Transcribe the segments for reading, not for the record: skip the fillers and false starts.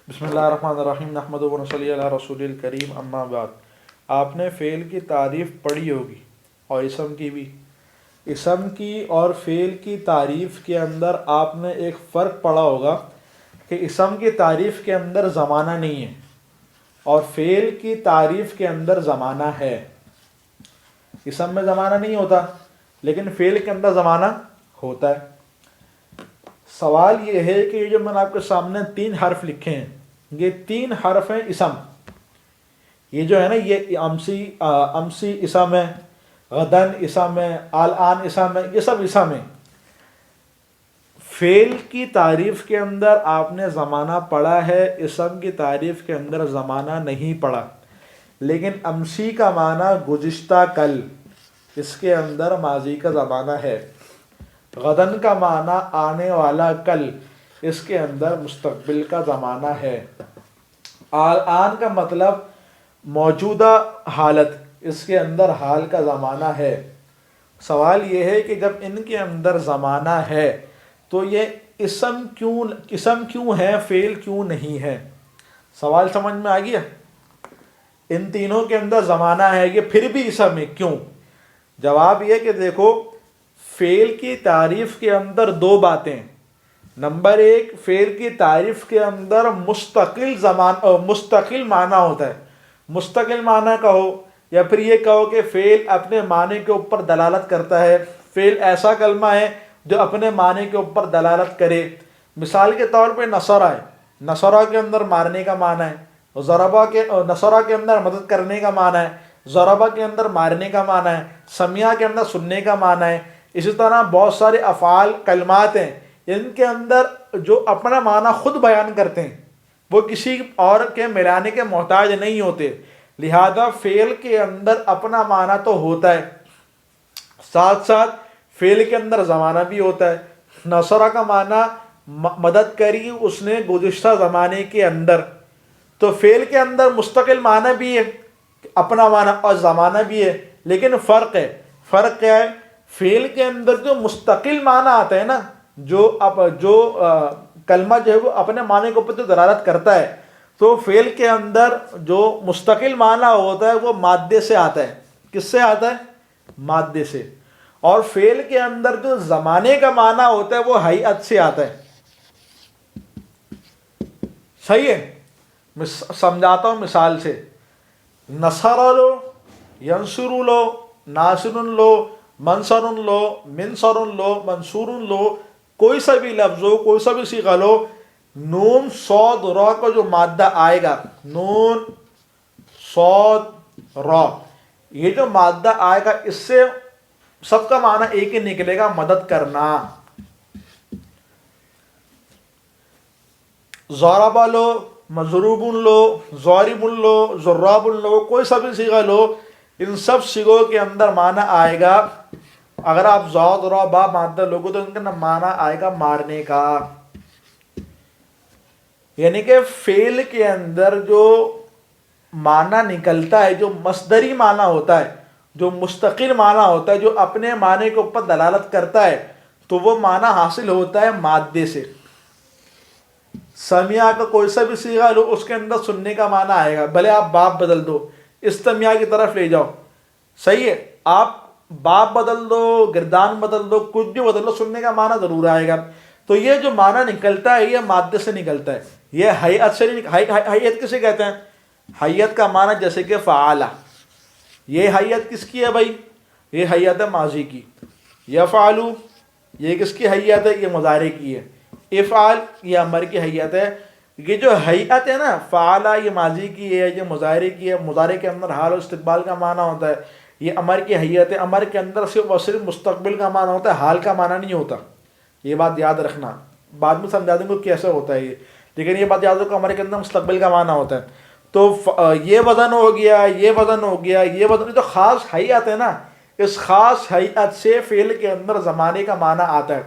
بسم اللہ الرحمن الرحیم نحمدہ و نصلی علی رسول الکریم اما بعد۔ آپ نے فعل کی تعریف پڑھی ہوگی اور اسم کی بھی۔ اسم کی اور فعل کی تعریف کے اندر آپ نے ایک فرق پڑھا ہوگا کہ اسم کی تعریف کے اندر زمانہ نہیں ہے اور فعل کی تعریف کے اندر زمانہ ہے۔ اسم میں زمانہ نہیں ہوتا لیکن فعل کے اندر زمانہ ہوتا ہے۔ سوال یہ ہے کہ یہ جو میں نے آپ کے سامنے 3 حرف لکھے ہیں، یہ 3 حرف ہیں اسم۔ یہ جو ہے نا، یہ امسی اسم ہے، غدن اسم ہے، الان اسم ہے، یہ سب اسم ہے۔ فعل کی تعریف کے اندر آپ نے زمانہ پڑھا ہے، اسم کی تعریف کے اندر زمانہ نہیں پڑھا۔ لیکن امسی کا معنی گزشتہ کل، اس کے اندر ماضی کا زمانہ ہے۔ غدن کا معنی آنے والا کل، اس کے اندر مستقبل کا زمانہ ہے۔ الان کا مطلب موجودہ حالت، اس کے اندر حال کا زمانہ ہے۔ سوال یہ ہے کہ جب ان کے اندر زمانہ ہے تو یہ اسم کیوں ہے، فعل کیوں نہیں ہے؟ سوال سمجھ میں آ گیا؟ ان تینوں کے اندر زمانہ ہے، یہ پھر بھی اسم ہے، کیوں؟ جواب یہ کہ دیکھو، فعل کی تعریف کے اندر 2 باتیں۔ نمبر 1، فعل کی تعریف کے اندر مستقل معنی ہوتا ہے۔ مستقل معنی کہو یا پھر یہ کہو کہ فعل اپنے معنی کے اوپر دلالت کرتا ہے۔ فعل ایسا کلمہ ہے جو اپنے معنی کے اوپر دلالت کرے۔ مثال کے طور پہ نصرہ ہے، نصرہ کے اندر مارنے کا معنی ہے، نصرہ کے اندر مدد کرنے کا معنی ہے، ضربہ کے اندر مارنے کا معنی ہے، سمعہ کے اندر سننے کا معنی ہے۔ اسی طرح بہت سارے افعال کلمات ہیں، ان کے اندر جو اپنا معنی خود بیان کرتے ہیں، وہ کسی اور کے ملانے کے محتاج نہیں ہوتے۔ لہذا فعل کے اندر اپنا معنی تو ہوتا ہے، ساتھ ساتھ فعل کے اندر زمانہ بھی ہوتا ہے۔ نصرہ کا معنی مدد کری اس نے گزشتہ زمانے کے اندر، تو فعل کے اندر مستقل معنی بھی ہے، اپنا معنی اور زمانہ بھی ہے۔ لیکن فرق کیا ہے؟ فعل کے اندر جو مستقل معنی آتا ہے نا، جو کلمہ جو ہے وہ اپنے معنی کے اوپر جو دلالت کرتا ہے، تو فعل کے اندر جو مستقل معنی ہوتا ہے وہ مادے سے آتا ہے۔ کس سے آتا ہے؟ مادے سے۔ اور فعل کے اندر جو زمانے کا معنی ہوتا ہے وہ ہیئت سے آتا ہے۔ صحیح ہے؟ سمجھاتا ہوں مثال سے۔ نصر لو، ینصر لو، ناصر لو، منصر لو، منصر لو، منصور لو، کوئی سا بھی لفظ ہو، کوئی سا بھی صیغہ لو، نون صاد را کا جو مادہ آئے گا، نون صاد را، یہ جو مادہ آئے گا، اس سے سب کا معنی ایک ہی نکلے گا، مدد کرنا۔ ضرب لو، مضروب لو، ضارب لو، ضراب لو، کوئی سا بھی صیغہ لو، ان سب صیغوں کے اندر معنی آئے گا، اگر آپ ضاد را با مادہ لوگو تو ان کا معنی آئے گا مارنے کا۔ یعنی کہ فعل کے اندر جو معنی نکلتا ہے، جو مصدری معنی ہوتا ہے، جو مستقل معنی ہوتا ہے، جو اپنے معنی کے اوپر دلالت کرتا ہے، تو وہ معنی حاصل ہوتا ہے مادے سے۔ سمعہ کا کوئی سا بھی صیغہ لو، اس کے اندر سننے کا معنی آئے گا، بھلے آپ باپ بدل دو، استماع کی طرف لے جاؤ، صحیح ہے، آپ باپ بدل دو، گردان بدل دو، کچھ بھی بدل دو، سننے کا معنی ضرور آئے گا۔ تو یہ جو معنی نکلتا ہے یہ مادے سے نکلتا ہے، یہ ہیئت سے نہیں۔ ہیئت کسے کہتے ہیں؟ ہیئت کا معنی جیسے کہ فعالہ، یہ ہیئت کس کی ہے بھائی؟ یہ ہیئت ہے ماضی کی۔ یفعلو، یہ کس کی ہیئت ہے؟ یہ مضارع کی ہے۔ افعال، یہ امر کی ہیئت ہے۔ یہ جو ہیئت ہے نا، فعالہ یہ ماضی کی ہے، یہ مضارع کی ہے، مضارع کے اندر حال و استقبال کا معنی ہوتا ہے۔ یہ امر کی حیت ہے، امر کے اندر صرف مستقبل کا معنی ہوتا ہے، حال کا معنی نہیں ہوتا۔ یہ بات یاد رکھنا، بعد میں سمجھا دیں گے کیسے ہوتا ہے یہ، لیکن یہ بات یاد رکھو، امر کے اندر مستقبل کا معنی ہوتا ہے۔ تو یہ وزن ہو گیا، یہ وزن ہو گیا، یہ وزن، جو خاص حیت ہے نا، اس خاص حیت سے فعل کے اندر زمانے کا معنی آتا ہے۔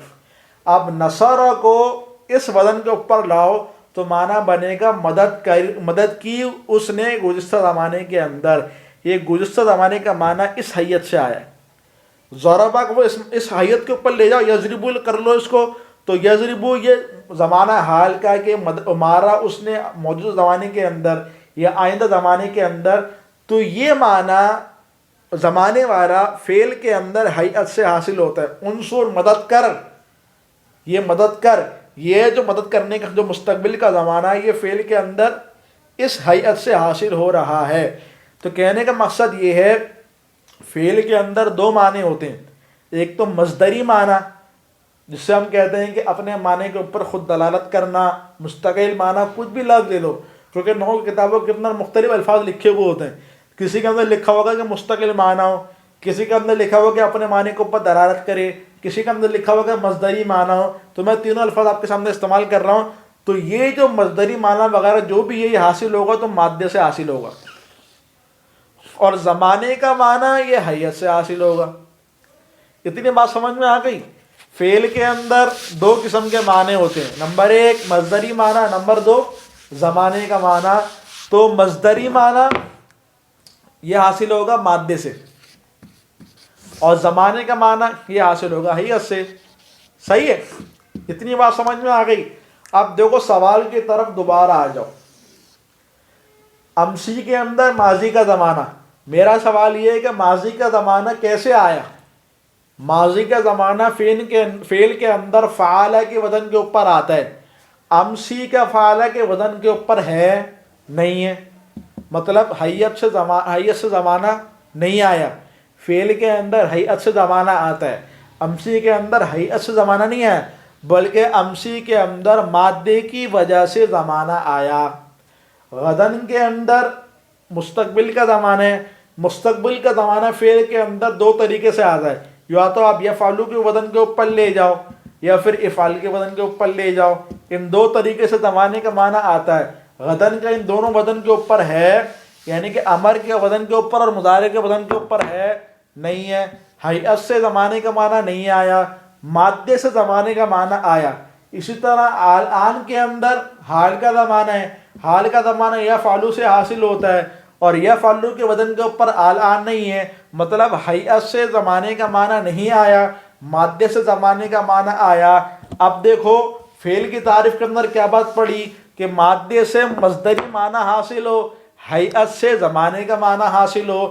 اب نصر کو اس وزن کے اوپر لاؤ تو معنی بنے گا مدد کی اس نے گزشتہ زمانے کے اندر۔ یہ گزشتہ زمانے کا معنی اس حیت سے آیا ہے۔ ضربہ کو اس حیت کے اوپر لے جاؤ، یضرب کر لو اس کو، تو یضربو یہ زمانہ حال کا کہ مارا اس نے موجودہ زمانے کے اندر یا آئندہ زمانے کے اندر، تو یہ معنی زمانے والا فعل کے اندر ہیئت سے حاصل ہوتا ہے۔ انصر مدد کر، یہ مدد کر، یہ جو مدد کرنے کا جو مستقبل کا زمانہ ہے یہ فعل کے اندر اس ہیئت سے حاصل ہو رہا ہے۔ تو کہنے کا مقصد یہ ہے فعل کے اندر دو معنی ہوتے ہیں، ایک تو مصدری معنی جس سے ہم کہتے ہیں کہ اپنے معنی کے اوپر خود دلالت کرنا، مستقل معنی کچھ بھی لفظ لے لو، کیونکہ نحو کی کتابوں کے اندر مختلف الفاظ لکھے ہوئے ہوتے ہیں، کسی کے اندر لکھا ہوگا کہ مستقل معنی ہو، کسی کے اندر لکھا ہوگا کہ اپنے معنی کے اوپر دلالت کرے، کسی کے اندر لکھا ہوگا کہ مصدری معنی ہو۔ تو میں تینوں الفاظ آپ کے سامنے استعمال کر رہا ہوں، تو یہ جو مصدری معنی وغیرہ جو بھی یہ حاصل ہوگا تو مادے سے حاصل ہوگا، اور زمانے کا معنی یہ ہیئت سے حاصل ہوگا۔ اتنی بات سمجھ میں آ گئی؟ فعل کے اندر دو قسم کے معنی ہوتے ہیں، نمبر ایک مصدری معنی، نمبر دو زمانے کا معنی۔ تو مصدری معنی یہ حاصل ہوگا مادے سے، اور زمانے کا معنی یہ حاصل ہوگا ہیئت سے۔ صحیح ہے؟ اتنی بات سمجھ میں آ گئی؟ اب دیکھو سوال کی طرف دوبارہ آ جاؤ۔ امسی کے اندر ماضی کا زمانہ، میرا سوال یہ ہے کہ ماضی کا زمانہ کیسے آیا؟ ماضی کا زمانہ فعل کے اندر فعالہ کے وزن کے اوپر آتا ہے، امسی کا فعالہ کے وزن کے اوپر ہے نہیں ہے، مطلب ہیئت سے زمانہ نہیں آیا۔ فعل کے اندر ہیئت سے زمانہ آتا ہے، امسی کے اندر ہیئت سے زمانہ نہیں آیا، بلکہ امسی کے اندر مادے کی وجہ سے زمانہ آیا۔ غدن کے اندر مستقبل کا زمانہ ہے، مستقبل کا زمانہ فعل کے اندر دو طریقے سے آتا ہے، یا تو آپ یفعلو کے وزن کے اوپر لے جاؤ یا پھر افعال کے وزن کے اوپر لے جاؤ، ان دو طریقے سے زمانے کا معنی آتا ہے۔ غدن کا ان دونوں وزن کے اوپر ہے، یعنی کہ امر کے وزن کے اوپر اور مضارع کے وزن کے اوپر ہے نہیں ہے۔ ہیئت سے زمانے کا معنی نہیں آیا، مادے سے زمانے کا معنی آیا۔ اسی طرح آن کے اندر حال کا زمانہ ہے، حال کا زمانہ یفعلو سے حاصل ہوتا ہے، اور یفعلو کے وزن کے اوپر آن نہیں ہے، مطلب ہیئت سے زمانے کا معنی نہیں آیا، مادے سے زمانے کا معنی آیا۔ اب دیکھو فعل کی تعریف کے اندر کیا بات پڑی کہ مادے سے مصدری معنی حاصل ہو، ہیئت سے زمانے کا معنی حاصل ہو۔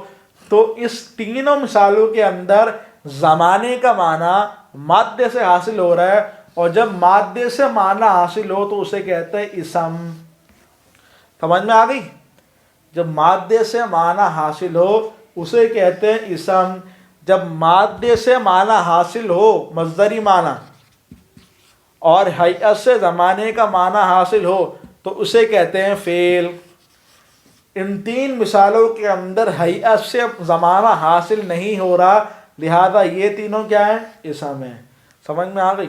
تو اس تینوں مثالوں کے اندر زمانے کا معنی مادے سے حاصل ہو رہا ہے، اور جب مادے سے معنی حاصل ہو تو اسے کہتے ہیں اسم۔ سمجھ میں آ گئی؟ جب مادے سے معنی حاصل ہو اسے کہتے ہیں اسم۔ جب مادے سے معنی حاصل ہو مصدری معنی اور ہیئت سے زمانے کا معنی حاصل ہو تو اسے کہتے ہیں فعل۔ ان تین مثالوں کے اندر ہیئت سے زمانہ حاصل نہیں ہو رہا، لہذا یہ تینوں کیا ہیں؟ اسم ہیں۔ سمجھ میں آ گئی؟